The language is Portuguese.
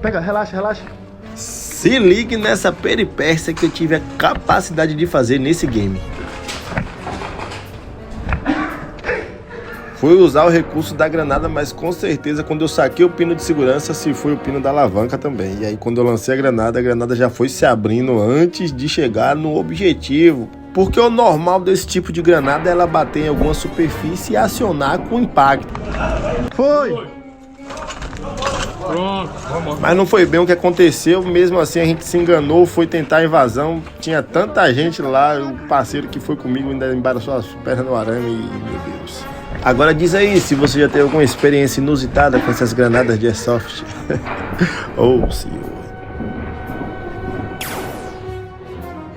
Pega, relaxa, relaxa. Se ligue nessa peripécia que eu tive a capacidade de fazer nesse game. Foi usar o recurso da granada, mas com certeza quando eu saquei o pino de segurança, se foi o pino da alavanca também. E aí quando eu lancei a granada já foi se abrindo antes de chegar no objetivo. Porque o normal desse tipo de granada é ela bater em alguma superfície e acionar com impacto. Foi! Pronto, vamos. Mas não foi bem o que aconteceu, mesmo assim a gente se enganou, foi tentar a invasão. Tinha tanta gente lá, o parceiro que foi comigo ainda embaraçou as pernas no arame e meu Deus. Agora diz aí se você já teve alguma experiência inusitada com essas granadas de airsoft. Oh, senhor.